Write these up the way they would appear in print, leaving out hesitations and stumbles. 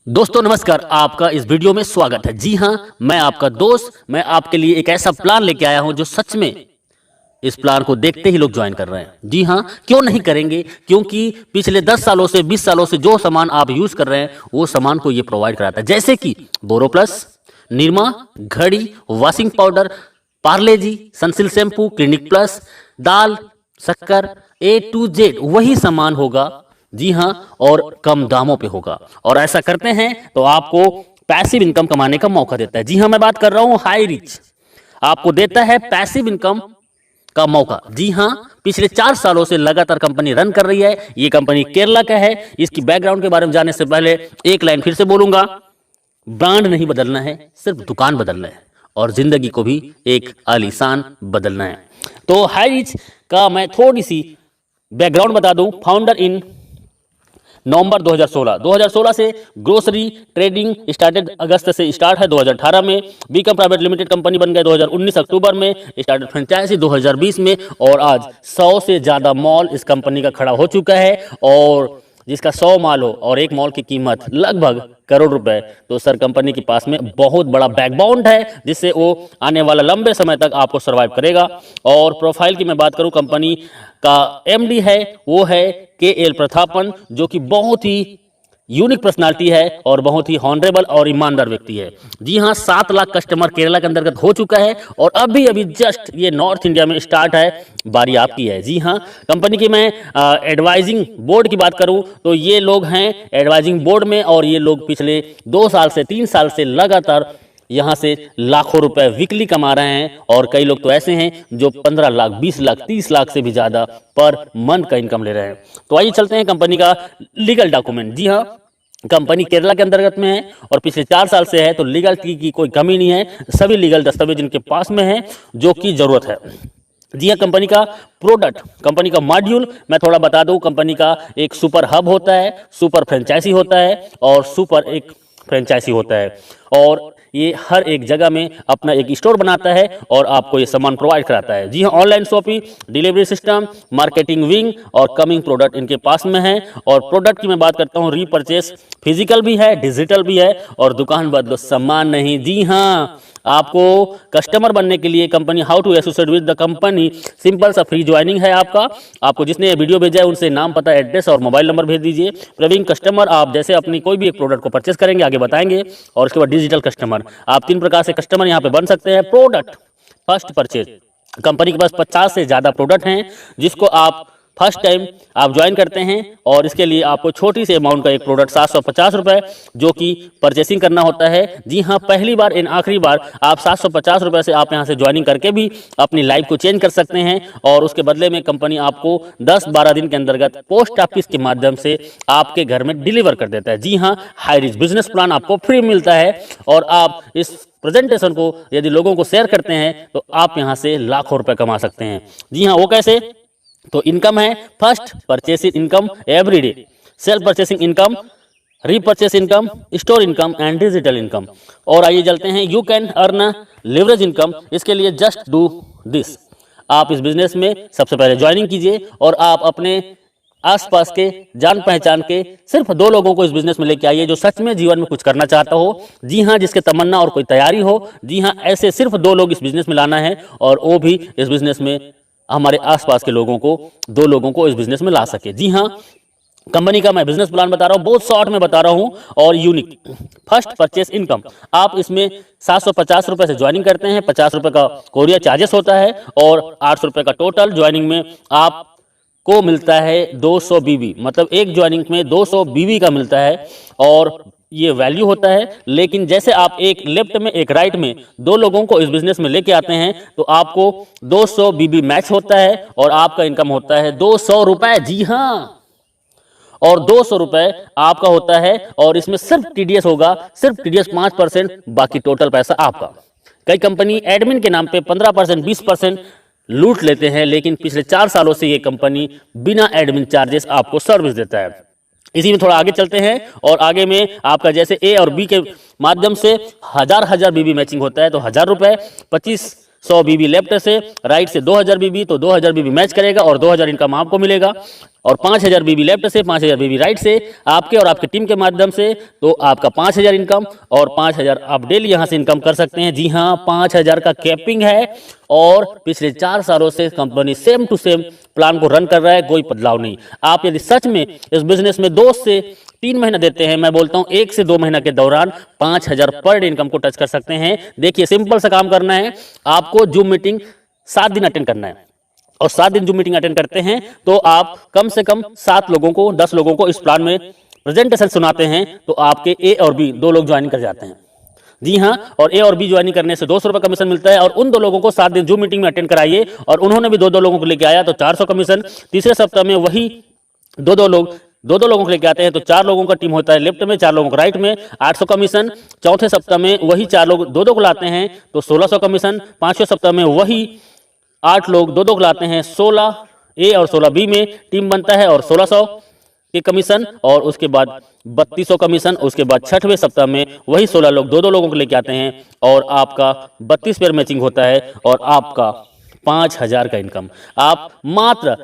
दोस्तों नमस्कार, आपका इस वीडियो में स्वागत है। जी हां, मैं आपका दोस्त, मैं आपके लिए एक ऐसा प्लान लेके आया हूं जो सच में इस प्लान को देखते ही लोग ज्वाइन कर रहे हैं। जी हां, क्यों नहीं करेंगे? क्योंकि पिछले 10 सालों से 20 सालों से जो सामान आप यूज कर रहे हैं वो सामान को ये प्रोवाइड कराता है, जैसे कि बोरो प्लस, निरमा, घड़ी, वॉशिंग पाउडर, पार्ले जी, सनसिल्क शैम्पू, क्लिनिक प्लस, दाल, शक्कर, ए टू जेड वही सामान होगा। जी हाँ, और कम दामों पे होगा। और ऐसा करते हैं तो आपको पैसिव इनकम कमाने का मौका देता है। जी हाँ, मैं बात कर रहा हूं हाई रिच, आपको देता है पैसिव इनकम का मौका। जी हाँ, पिछले 4 सालों से लगातार कंपनी रन कर रही है। ये कंपनी केरला का है। इसकी बैकग्राउंड के बारे में जानने से पहले एक लाइन फिर से बोलूंगा, ब्रांड नहीं बदलना है, सिर्फ दुकान बदलना है और जिंदगी को भी एक आलीशान बदलना है। तो हाई रिच का मैं थोड़ी सी बैकग्राउंड बता दूं। फाउंडर इन नवंबर 2016 से ग्रोसरी ट्रेडिंग स्टार्टेड, अगस्त से स्टार्ट है 2018 में। बीकम प्राइवेट लिमिटेड कंपनी बन गया 2019 अक्टूबर में। स्टार्टेड फ्रेंचाइजी 2020 में और आज 100 से ज़्यादा मॉल इस कंपनी का खड़ा हो चुका है। और जिसका 100 मॉल हो और एक मॉल की कीमत लगभग करोड़ रुपए, तो सर कंपनी के पास में बहुत बड़ा बैकबोन है जिससे वो आने वाला लंबे समय तक आपको सर्वाइव करेगा। और प्रोफाइल की मैं बात करूं, कंपनी का एमडी है वो है के.एल. प्रथापन, जो कि बहुत ही यूनिक पर्सनालिटी है और बहुत ही हॉनरेबल और ईमानदार व्यक्ति है। जी हाँ, 7 लाख कस्टमर केरला के अंतर्गत हो चुका है और अभी अभी जस्ट ये नॉर्थ इंडिया में स्टार्ट है, बारी आपकी है। जी हाँ, कंपनी की मैं एडवाइजिंग बोर्ड की बात करूं तो ये लोग हैं एडवाइजिंग बोर्ड में और ये लोग पिछले 2 साल से 3 साल से लगातार यहाँ से लाखों रुपए वीकली कमा रहे हैं। और कई लोग तो ऐसे हैं जो 15 लाख, 20 लाख, 30 लाख से भी ज़्यादा पर मंथ का इनकम ले रहे हैं। तो आइए चलते हैं कंपनी का लीगल डॉक्यूमेंट। जी हाँ, कंपनी केरला के अंतर्गत में है और पिछले 4 साल से है, तो लीगल की कोई कमी नहीं है। सभी लीगल दस्तावेज इनके पास में है जो कि जरूरत है। जी हाँ, कंपनी का प्रोडक्ट, कंपनी का मॉड्यूल मैं थोड़ा बता दूं। कंपनी का एक सुपर हब होता है, सुपर फ्रेंचाइजी होता है और सुपर एक फ्रेंचाइजी होता है। और ये हर एक जगह में अपना एक स्टोर बनाता है और आपको ये सामान प्रोवाइड कराता है। जी हाँ, online shopping, delivery system, marketing wing और कमिंग प्रोडक्ट इनके पास में है। और प्रोडक्ट की मैं बात करता हूँ, रीपरचेस फिजिकल भी है, डिजिटल भी है और दुकान बदलो सामान नहीं। जी हाँ, आपको कस्टमर बनने के लिए company how to associate with the company, simple सा फ्री ज्वाइनिंग है आपका। आपको जिसने ये वीडियो भेजा है उनसे नाम, पता, एड्रेस और मोबाइल नंबर भेज दीजिए। प्रवीण कस्टमर, आप जैसे अपनी कोई भी एक प्रोडक्ट को परचेस करेंगे आगे बताएंगे। और उसके बाद डिजिटल कस्टमर, आप 3 प्रकार से कस्टमर यहाँ पे बन सकते हैं। प्रोडक्ट फर्स्ट परचेज, कंपनी के पास 50 से ज़्यादा प्रोडक्ट हैं जिसको आप फर्स्ट टाइम आप ज्वाइन करते हैं और इसके लिए आपको छोटी सी अमाउंट का एक प्रोडक्ट 750 रुपये जो कि परचेसिंग करना होता है। जी हाँ, पहली बार इन आखिरी बार आप 750 रुपये से आप यहाँ से ज्वाइनिंग करके भी अपनी लाइफ को चेंज कर सकते हैं। और उसके बदले में कंपनी आपको 10-12 दिन के अंतर्गत पोस्ट ऑफिस के माध्यम से आपके घर में डिलीवर कर देता है। जी हाँ, हाई रिच बिजनेस प्लान आपको फ्री मिलता है और आप इस प्रेजेंटेशन को यदि लोगों को शेयर करते हैं तो आप यहाँ से लाखों रुपए कमा सकते हैं। जी हाँ, वो कैसे? तो इनकम है first purchasing income everyday, self purchasing income, repurchase income, store income and digital income. और आइए चलते हैं, you can earn leverage income. इसके लिए जस्ट डू दिस, आप इस बिजनेस में सबसे पहले ज्वाइनिंग कीजिए और आप अपने आसपास के जान पहचान के सिर्फ 2 लोगों को इस बिजनेस में लेके आइए जो सच में जीवन में कुछ करना चाहता हो। जी हाँ, जिसके तमन्ना और कोई तैयारी हो। जी हाँ, ऐसे सिर्फ 2 लोग इस बिजनेस में लाना है और वो भी इस बिजनेस में हमारे आसपास के लोगों को, 2 लोगों को इस बिजनेस में ला सके। जी हाँ, कंपनी का मैं बिजनेस प्लान बता रहा हूँ, बहुत शॉर्ट में बता रहा हूँ और यूनिक। फर्स्ट परचेस इनकम, आप इसमें 750 रुपये से ज्वाइनिंग करते हैं, 50 रुपये का कोरियर चार्जेस होता है और 800 रुपये का टोटल ज्वाइनिंग में आपको मिलता है 200 बीबी, मतलब एक ज्वाइनिंग में 200 बीबी का मिलता है और ये वैल्यू होता है। लेकिन जैसे आप एक लेफ्ट में एक राइट में 2 लोगों को इस बिजनेस में लेके आते हैं तो आपको 200 बीबी मैच होता है और आपका इनकम होता है 200 रुपए। जी हाँ, और 200 रुपए आपका होता है और इसमें सिर्फ टीडीएस होगा, सिर्फ टीडीएस 5%, बाकी टोटल पैसा आपका। कई कंपनी एडमिन के नाम पे 15%, 20% लूट लेते हैं, लेकिन पिछले 4 सालों से ये कंपनी बिना एडमिन चार्जेस आपको सर्विस देता है। इसी में थोड़ा आगे चलते हैं और आगे में आपका जैसे ए और बी के माध्यम से हजार बीबी मैचिंग होता है तो 1000 रुपये, 2500 बीबी लेफ्ट से, राइट से 2000 बीबी, तो 2000 बीबी मैच करेगा और 2000 इनकम आपको मिलेगा। और 5000 बीबी लेफ्ट से, 5000 बीबी राइट से, आपके और आपके टीम के माध्यम से, तो आपका 5000 इनकम और 5000 आप डेली यहां से इनकम कर सकते हैं। जी हां, 5000 का कैपिंग है और पिछले 4 सालों से company same to same plan को रन कर रहा है, कोई बदलाव नहीं। आप यदि सच में इस बिजनेस में 2 से 3 महीना देते हैं, मैं बोलता हूं 1 से 2 महीना के दौरान 5000 पर डे इनकम को टच कर सकते हैं। देखिए, सिंपल सा काम करना है, आपको जूम मीटिंग 7 दिन अटेंड करना है और 7 दिन जूम मीटिंग अटेंड करते हैं तो आप कम से कम 7 लोगों को, 10 लोगों को इस प्लान में प्रेजेंटेशन सुनाते हैं, तो आपके ए और बी 2 लोग ज्वाइन कर जाते हैं। जी हां, और ए और बी ज्वाइनिंग करने से 200 रुपये कमीशन मिलता है और उन 2 लोगों को 7 दिन जूम मीटिंग में अटेंड कराइए और उन्होंने भी 2-2 लोगों को लेके आया तो 400 कमीशन। तीसरे सप्ताह में वही 2-2 लोगों को लेके आते हैं तो 4 लोगों का टीम होता है लेफ्ट में, 4 लोगों को राइट में, 800 कमीशन। चौथे सप्ताह में वही 4 लोग 2-2 को लाते हैं तो 1600 कमीशन। 5वें सप्ताह में वही 8 लोग 2-2 को लाते हैं, 16 ए और 16 बी में टीम बनता है और 1600 के कमीशन और उसके बाद 3200 कमीशन। उसके बाद 6वें सप्ताह में वही 16 लोग 2-2 लोगों को लेके आते हैं और आपका 32 पेयर मैचिंग होता है और आपका 5000 का इनकम। आप मात्र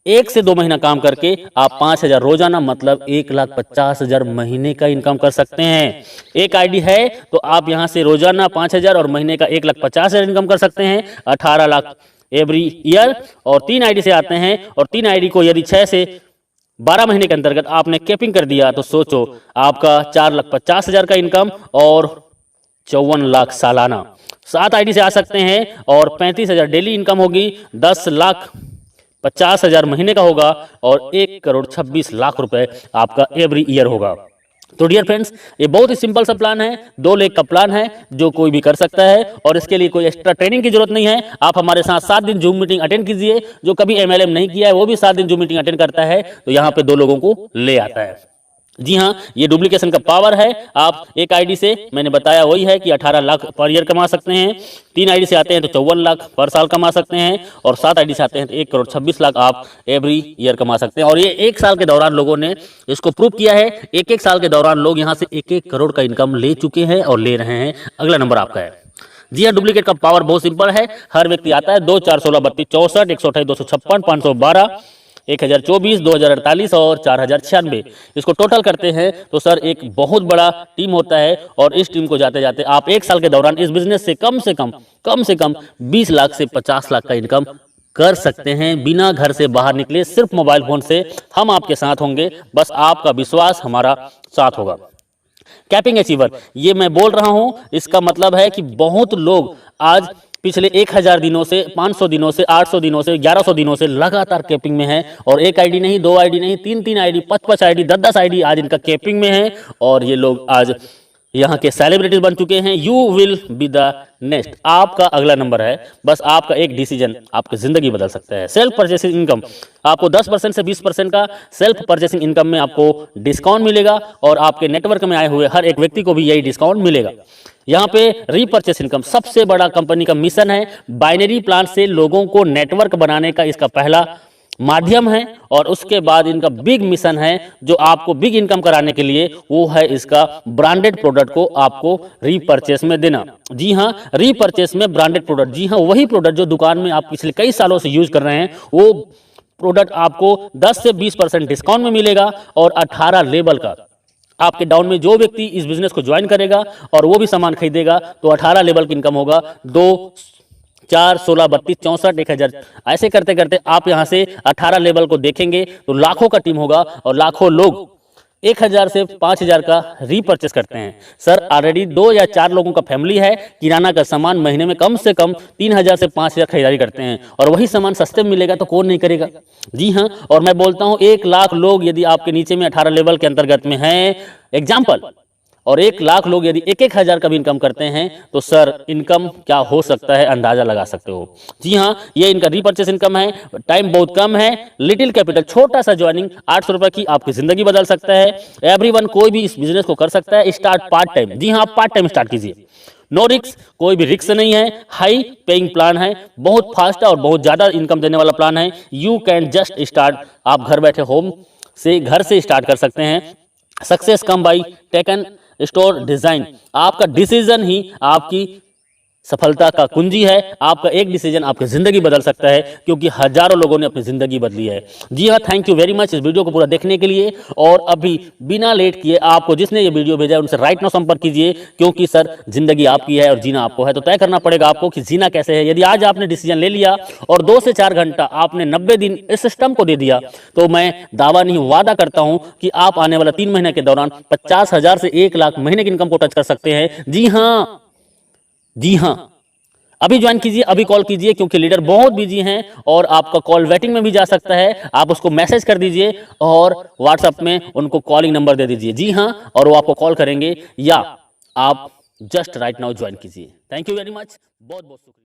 1 से 2 महीना काम करके आप 5000 रोजाना, मतलब 1,50,000 महीने का इनकम कर सकते हैं। एक आईडी है तो आप यहां से रोजाना 5000 और महीने का 1,50,000 इनकम कर सकते हैं, 18 लाख एवरी ईयर। और 3 आईडी से आते हैं और 3 आईडी को यदि 6 से 12 महीने के अंतर्गत आपने कैपिंग कर दिया तो सोचो आपका 4,50,000 का इनकम और 54 लाख सालाना। 7 आईडी से आ सकते हैं और 35,000 डेली इनकम होगी, 10,50,000 महीने का होगा और 1,26,00,000 रुपए आपका एवरी ईयर होगा। तो डियर फ्रेंड्स, ये बहुत ही सिंपल सा प्लान है, 2 लाख का प्लान है जो कोई भी कर सकता है और इसके लिए कोई एक्स्ट्रा ट्रेनिंग की जरूरत नहीं है। आप हमारे साथ 7 दिन जूम मीटिंग अटेंड कीजिए। जो कभी एमएलएम नहीं किया है वो भी 7 दिन जूम मीटिंग अटेंड करता है तो यहाँ पे 2 लोगों को ले आता है। जी हाँ, ये डुप्लीकेशन का पावर है। आप एक आईडी से, मैंने बताया वही है कि 18 लाख पर ईयर कमा सकते हैं, 3 आईडी से आते हैं तो 54 लाख पर साल कमा सकते हैं और 7 आईडी से आते हैं तो 1,26,00,000 आप एवरी ईयर कमा सकते हैं। और ये 1 साल के दौरान लोगों ने इसको प्रूव किया है। 1-1 साल के दौरान लोग यहाँ से 1-1 करोड़ का इनकम ले चुके हैं और ले रहे हैं। अगला नंबर आपका है। जी हाँ, डुप्लीकेट का पावर बहुत सिंपल है। हर व्यक्ति आता है 2, 4, 16, 32, 64, 128, 256, 512, 1024, 2048 और 4096। इसको टोटल करते हैं तो सर एक बहुत बड़ा टीम होता है और इस टीम को जाते जाते आप 1 साल के दौरान इस बिजनेस से कम से कम 20 लाख से 50 लाख का इनकम कर सकते हैं बिना घर से बाहर निकले, सिर्फ मोबाइल फोन से। हम आपके साथ होंगे, बस आपका विश्वास हमारा साथ होगा। कैपिंग अचीवर, ये मैं बोल रहा हूं, इसका मतलब है कि बहुत लोग आज पिछले 1000 दिनों से, 500 दिनों से, 800 दिनों से, 1100 दिनों से लगातार कैपिंग में है और 1 आईडी नहीं, 2 आईडी नहीं, 3-3 आईडी, 5-5 आईडी, 10-10 आईडी आज इनका कैपिंग में है और ये लोग आज यहाँ के सेलिब्रिटीज बन चुके हैं। You will be the next, आपका अगला नंबर है। बस आपका एक डिसीजन आपकी जिंदगी बदल सकता है। सेल्फ परचेसिंग इनकम, आपको 10% से 20% का सेल्फ परचेसिंग इनकम में आपको डिस्काउंट मिलेगा और आपके नेटवर्क में आए हुए हर एक व्यक्ति को भी यही डिस्काउंट मिलेगा। यहाँ पे रीपर्चेस इनकम सबसे बड़ा कंपनी का मिशन है। बाइनरी प्लान से लोगों को नेटवर्क बनाने का इसका पहला माध्यम है और उसके बाद इनका बिग मिशन है जो आपको बिग इनकम कराने के लिए, वो है इसका ब्रांडेड प्रोडक्ट को आपको रीपर्चेस में देना। जी हाँ, रीपर्चेस में ब्रांडेड प्रोडक्ट, जी हाँ, वही प्रोडक्ट जो दुकान में आप पिछले कई सालों से यूज कर रहे हैं, वो प्रोडक्ट आपको 10 से 20% डिस्काउंट में मिलेगा और 18 लेवल का आपके डाउन में जो व्यक्ति इस बिजनेस को ज्वाइन करेगा और वो भी सामान खरीदेगा तो 18 लेवल की इनकम होगा। 2, 4, 16, 32, 64, 1000, ऐसे करते करते आप यहां से 18 लेवल को देखेंगे तो लाखों का टीम होगा और लाखों लोग 1000 से 5000 का रीपर्चेस करते हैं। सर ऑलरेडी 2 या 4 लोगों का फैमिली है, किराना का सामान महीने में कम से कम 3000 से 5000 खरीदारी करते हैं और वही सामान सस्ते में मिलेगा तो कौन नहीं करेगा। जी हाँ, और मैं बोलता हूं 1 लाख लोग यदि आपके नीचे में 18 लेवल के अंतर्गत में हैं एग्जाम्पल, और 1 लाख लोग यदि 1-1 हजार का भी इनकम करते हैं तो सर इनकम क्या हो सकता है अंदाजा लगा सकते हो। जी हाँ, ये इनका रीपर्चेस इनकम है। टाइम बहुत कम है, लिटिल कैपिटल, छोटा सा ज्वाइनिंग 800 रुपए की आपकी जिंदगी बदल सकता है। एवरीवन, कोई भी इस बिजनेस को कर सकता है। स्टार्ट पार्ट टाइम, जी हाँ, आप पार्ट टाइम स्टार्ट कीजिए। नो रिक्स, कोई भी रिक्स नहीं है। हाई पेइंग प्लान है, बहुत फास्ट और बहुत ज्यादा इनकम देने वाला प्लान है। यू कैन जस्ट स्टार्ट, आप घर बैठे होम से, घर से स्टार्ट कर सकते हैं। Success come by taken store design, आपका डिसीजन ही आपकी सफलता का कुंजी है। आपका एक डिसीजन आपकी ज़िंदगी बदल सकता है, क्योंकि हज़ारों लोगों ने अपनी ज़िंदगी बदली है। जी हाँ, थैंक यू वेरी मच इस वीडियो को पूरा देखने के लिए। और अभी बिना लेट किए आपको जिसने ये वीडियो भेजा है उनसे राइट नाउ संपर्क कीजिए, क्योंकि सर ज़िंदगी आपकी है और जीना आपको है। तो तय करना पड़ेगा आपको कि जीना कैसे है। यदि आज आपने डिसीजन ले लिया और 2 से 4 घंटा आपने 90 दिन इस सिस्टम को दे दिया, तो मैं दावा नहीं वादा करता हूं कि आप आने वाला 3 महीने के दौरान 50,000 से 1 लाख महीने की इनकम को टच कर सकते हैं। जी हाँ, जी हाँ, अभी ज्वाइन कीजिए, अभी कॉल कीजिए, क्योंकि लीडर बहुत बिजी हैं और आपका कॉल वेटिंग में भी जा सकता है। आप उसको मैसेज कर दीजिए और व्हाट्सएप में उनको कॉलिंग नंबर दे दीजिए। जी हाँ, और वो आपको कॉल करेंगे, या आप जस्ट राइट नाउ ज्वाइन कीजिए। थैंक यू वेरी मच, बहुत बहुत शुक्रिया।